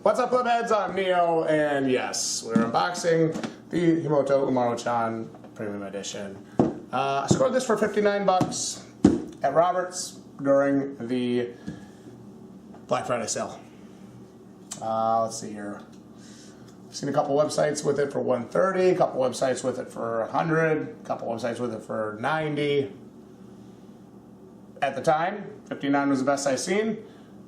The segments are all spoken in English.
What's up, Plebheads? I'm Neo, and yes, we're unboxing the Himouto Umaru-chan Premium Edition. I scored this for 59 bucks at Robert's during the Black Friday sale. Let's see here. I've seen a couple websites with it for 130, a couple websites with it for 100, a couple websites with it for 90. At the time, 59 was the best I've seen.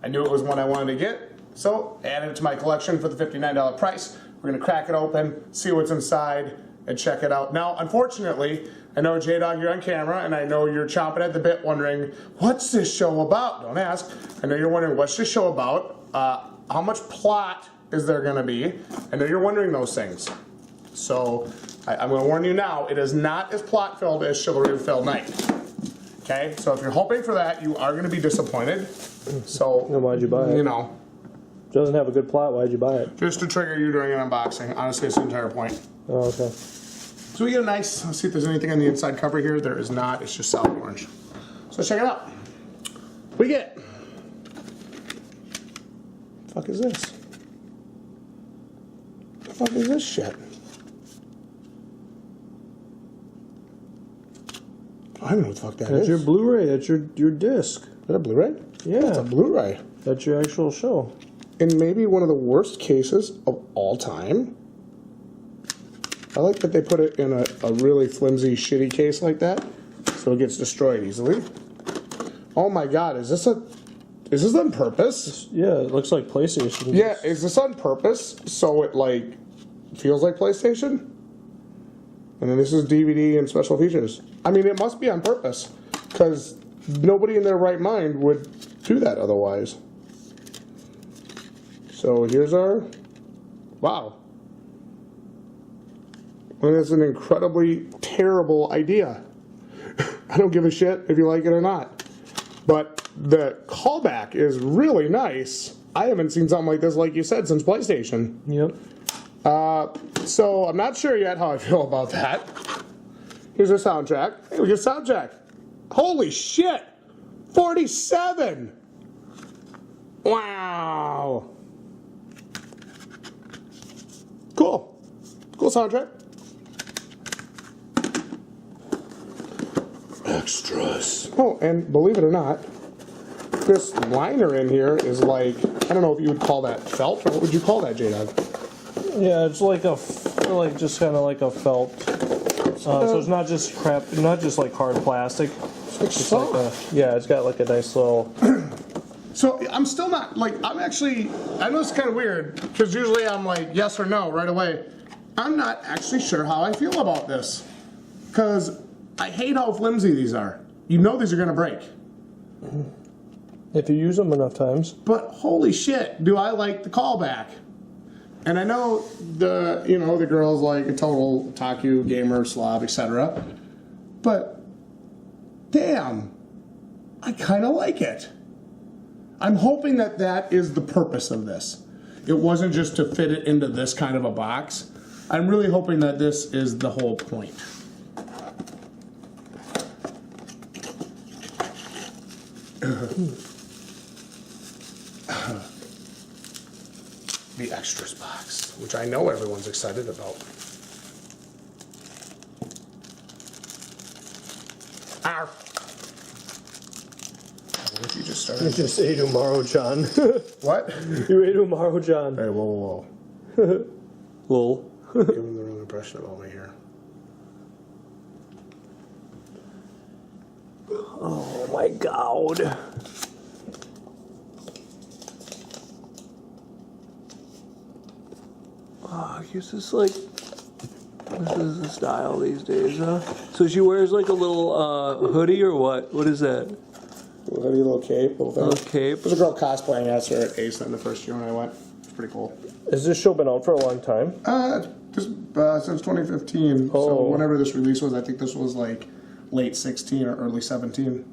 I knew it was one I wanted to get, so I added it to my collection for the $59 price. We're going to crack it open, see what's inside, and check it out. Now, unfortunately, I know Jdog, you're on camera, and I know you're chomping at the bit wondering, what's this show about? Don't ask. I know you're wondering, what's this show about? How much plot is there going to be? I know you're wondering those things. So, I'm going to warn you now, it is not as plot-filled as Chivalry of Failed Knight. Okay, so if you're hoping for that, you are going to be disappointed. So, then why'd you buy it? You know. It doesn't have a good plot, why'd you buy it? Just to trigger you during an unboxing. Honestly, it's the entire point. Oh, okay. So we get a nice, let's see if there's anything on the inside cover here. There is not, it's just solid orange. So let's check it out. We get, the fuck is this? The fuck is this shit? I don't know what the fuck that is. That's your Blu-ray, that's your disc. Is that a Blu-ray? Yeah. That's a Blu-ray. That's your actual show. In maybe one of the worst cases of all time. I like that they put it in a really flimsy, shitty case like that, so it gets destroyed easily. Oh my god, is this on purpose? Yeah, it looks like PlayStation. Yeah, is this on purpose so it like feels like PlayStation? And then this is DVD and special features. I mean, it must be on purpose, because nobody in their right mind would do that otherwise. So here's our, wow. And it's an incredibly terrible idea. I don't give a shit if you like it or not. But the callback is really nice. I haven't seen something like this, like you said, since PlayStation. Yep. So I'm not sure yet how I feel about that. Here's our soundtrack. Hey, we get a soundtrack. Holy shit! 47! Wow! Cool. Cool soundtrack. Extras. Oh, and believe it or not, this liner in here is like, I don't know if you would call that felt, or what would you call that, Jdog? Yeah, it's like just kind of like a felt. So it's not just crap, not just like hard plastic. It's like yeah, it's got like a nice little. So I'm still not, like, I know it's kind of weird, because usually I'm like, yes or no, right away. I'm not actually sure how I feel about this. Because I hate how flimsy these are. You know these are going to break. If you use them enough times. But holy shit, do I like the callback. And I know the girl's like a total otaku, gamer, slob, etc. But, damn, I kind of like it. I'm hoping that that is the purpose of this. It wasn't just to fit it into this kind of a box. I'm really hoping that this is the whole point. The extras box, which I know everyone's excited about. Arr. What if you just started? You just ate Umaru-chan. What? You ate Umaru-chan. Hey, whoa, whoa, whoa. Lol. Giving the wrong impression about me here. Oh my god. Oh, I guess it's like, this is the style these days, huh? So she wears like a little hoodie or what? What is that? A little cape. Little cape. There's a girl cosplaying as her at Ace in the first year when I went. It's pretty cool. Has this show been out for a long time? Since 2015. Oh. So whenever this release was, I think this was like late 16 or early 17.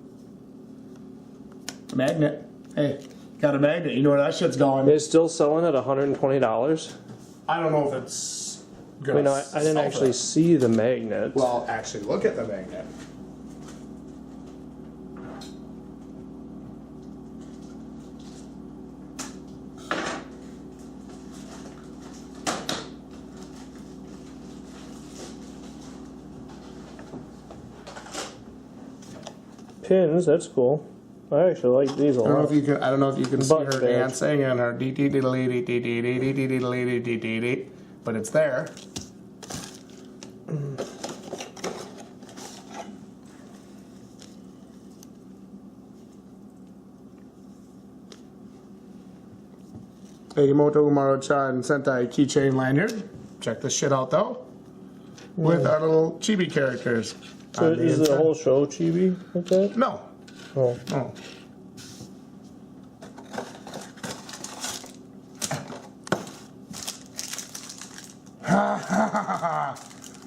Magnet. Hey, got a magnet. You know where that shit's going. It's still selling at $120? I don't know if it's good. I mean, I didn't actually see the magnet. Well, actually, look at the magnet. pins. That's cool. I actually like these a I don't know lot. if you can. I don't know if you can see Button her badge. dancing and her dee dee dee dee dee dee dee dee dee dee dee dee dee dee, but it's there. A Himouto Umaru-chan Sentai keychain lanyard. Check this shit out though. With our little chibi characters. So on the is the inside. whole show chibi like that? No. Oh. No.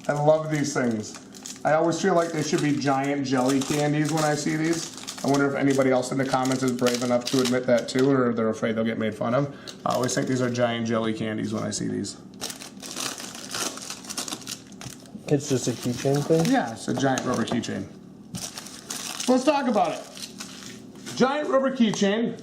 I love these things. I always feel like they should be giant jelly candies when I see these. I wonder if anybody else in the comments is brave enough to admit that too, or they're afraid they'll get made fun of. I always think these are giant jelly candies when I see these. It's just a keychain thing? Yeah, it's a giant rubber keychain. Let's talk about it. Giant rubber keychain,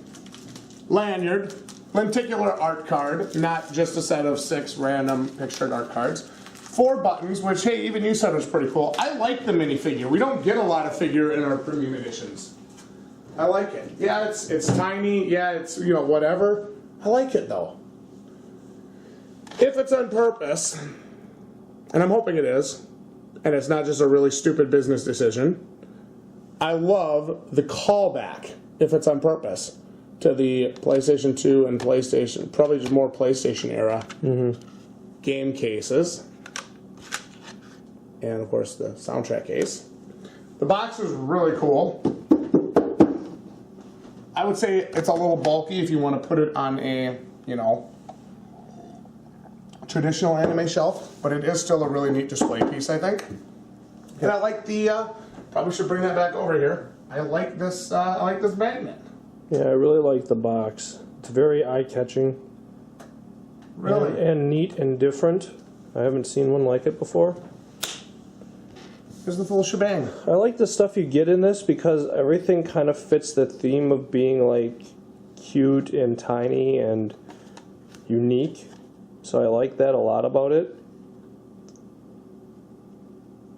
lanyard, lenticular art card, not just a set of 6 random pictured art cards. 4 buttons, which, hey, even you said was pretty cool. I like the minifigure. We don't get a lot of figure in our premium editions. I like it. Yeah, it's tiny. Yeah, it's, you know, whatever. I like it, though. If it's on purpose, and I'm hoping it is, and it's not just a really stupid business decision, I love the callback, if it's on purpose, to the PlayStation 2 and PlayStation, probably just more PlayStation era game cases. And of course the soundtrack case. The box is really cool. I would say it's a little bulky if you want to put it on a, you know, traditional anime shelf, but it is still a really neat display piece, I think. And I like the, probably should bring that back over here. I like this magnet. Yeah, I really like the box. It's very eye-catching. Really? And neat and different. I haven't seen one like it before. Here's the full shebang. I like the stuff you get in this because everything kind of fits the theme of being like cute and tiny and unique. So I like that a lot about it.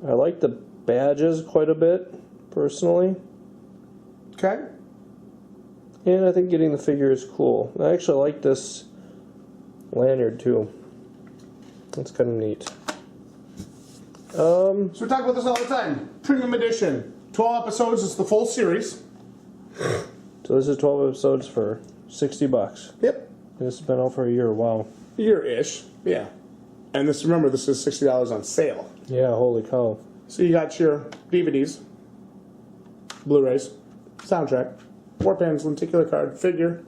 I like the badges quite a bit, personally. Okay. And I think getting the figure is cool. I actually like this lanyard too. That's kind of neat. So we talk about this all the time. Premium edition. 12 episodes. It's the full series. So this is 12 episodes for $60. Yep. And this has been out for a year. Wow. Year-ish. Yeah. And this, remember, this is $60 on sale. Yeah, holy cow. So you got your DVDs, Blu-rays, soundtrack, war pens, lenticular card, figure,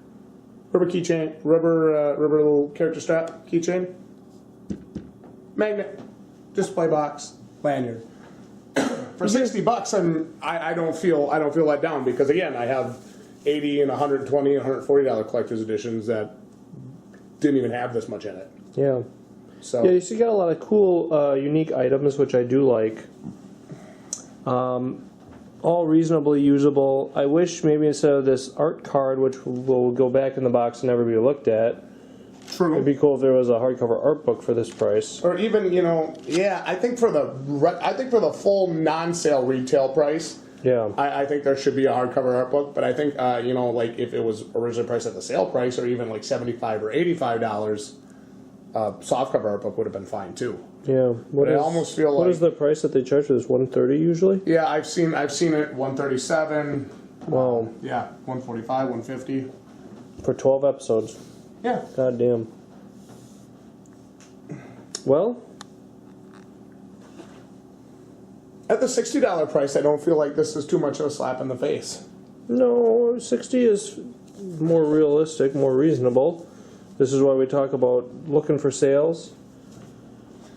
rubber keychain, rubber little character strap keychain, magnet, display box, lanyard. For $60, I don't feel let down because again I have $80 and $120 and $140 collector's editions that didn't even have this much in it. Yeah. So Yeah, so you got a lot of cool, unique items, which I do like. All reasonably usable. I wish maybe instead of this art card, which will go back in the box and never be looked at, true. it'd be cool if there was a hardcover art book for this price. Or even, you know, yeah, I think for the full non-sale retail price, Yeah. I think there should be a hardcover art book. But I think, you know, like if it was originally priced at the sale price, or even like $75 or $85, softcover art book would have been fine too. Yeah. But I almost feel what like is the price that they charge for this? $130 usually? yeah, I've seen it 137. Wow. Yeah, 145, 150. For 12 episodes. Yeah. God damn. Well, At the $60 price, I don't feel like this is too much of a slap in the face. no, 60 is more realistic, more reasonable. This is why we talk about looking for sales.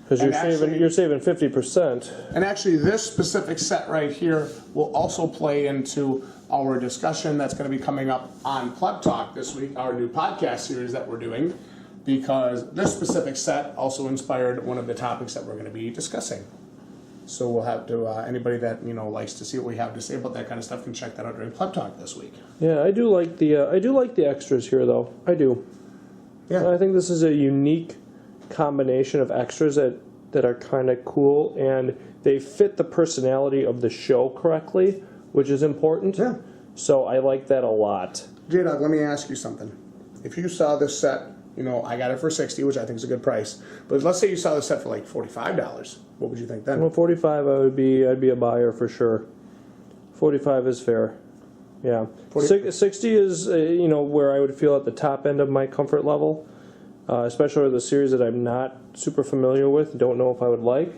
Because you're saving 50%. And actually, this specific set right here will also play into our discussion that's going to be coming up on Pleb Talk this week, our new podcast series that we're doing, because this specific set also inspired one of the topics that we're going to be discussing. So we'll have to, anybody that, you know, likes to see what we have to say about that kind of stuff can check that out during Pleb Talk this week. Yeah, I do like the extras here though. I do. Yeah. I think this is a unique combination of extras that are kind of cool, and they fit the personality of the show correctly which is important. Yeah. So I like that a lot. Jdog, let me ask you something. If you saw this set, you know, I got it for $60, which I think is a good price. But let's say you saw this set for like $45. What would you think then? Well, 45, I'd be a buyer for sure. 45 is fair. Yeah. 60 is, you know, where I would feel at the top end of my comfort level, especially with a series that I'm not super familiar with, don't know if I would like.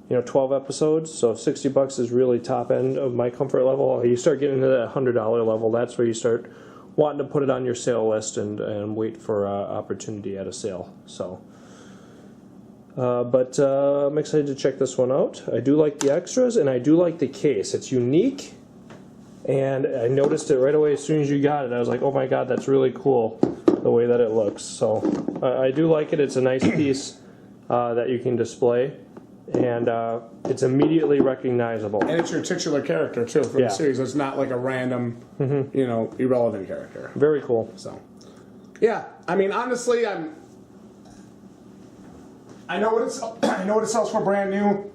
You know, 12 episodes, so $60 is really top end of my comfort level. You start getting into that $100 level, that's where you start wanting to put it on your sale list and wait for opportunity at a sale. So, but I'm excited to check this one out. I do like the extras, and I do like the case. It's unique, and I noticed it right away as soon as you got it. I was like, oh my god, that's really cool, the way that it looks. So I do like it. It's a nice piece that you can display. And it's immediately recognizable. And it's your titular character, too, for the series. It's not like a random, you know, irrelevant character. Very cool. So, yeah. I mean, honestly, I know what it sells for brand new.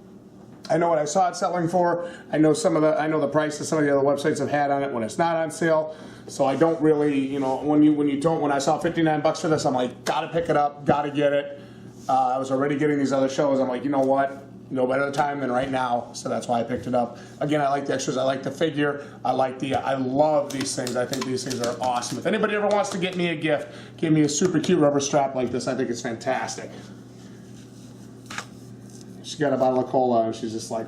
I know what I saw it selling for. I know the prices some of the other websites have had on it when it's not on sale. So I don't really, you know, when I saw $59 for this, I'm like, gotta pick it up, gotta get it. I was already getting these other shows. I'm like, you know what? No better time than right now. So that's why I picked it up. Again, I like the extras. I like the figure. I love these things. I think these things are awesome. If anybody ever wants to get me a gift, give me a super cute rubber strap like this. I think it's fantastic. She got a bottle of cola and she's just like,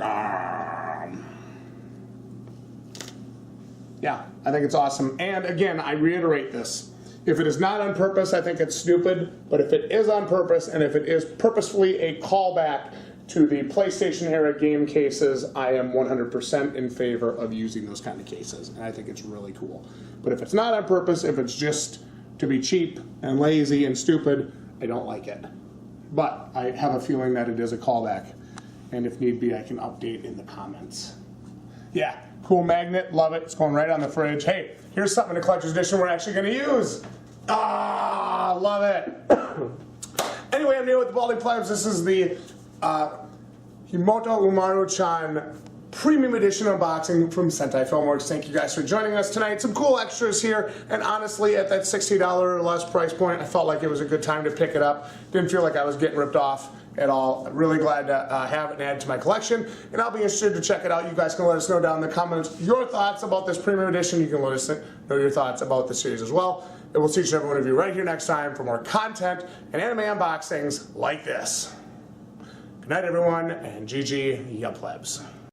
yeah, I think it's awesome. And again, I reiterate this. If it is not on purpose, I think it's stupid. But if it is on purpose, and if it is purposefully a callback to the PlayStation era game cases, I am 100% in favor of using those kind of cases. And I think it's really cool. But if it's not on purpose, if it's just to be cheap and lazy and stupid, I don't like it. But I have a feeling that it is a callback. And if need be, I can update in the comments. Yeah, cool magnet, love it. It's going right on the fridge. Hey, here's something in the collector's edition we're actually going to use. Ah, love it. Anyway, I'm Neo with the Balding Plebs. This is the Himouto Umaru-chan Premium Edition unboxing from Sentai Filmworks. Thank you guys for joining us tonight. Some cool extras here, and honestly, at that $60 or less price point, I felt like it was a good time to pick it up. Didn't feel like I was getting ripped off at all. I'm really glad to have it and add it to my collection, and I'll be interested to check it out. You guys can let us know down in the comments your thoughts about this Premium Edition. You can let us know your thoughts about the series as well. And we'll see each and every one of you right here next time for more content and anime unboxings like this. Good night, everyone, and GG, ya plebs.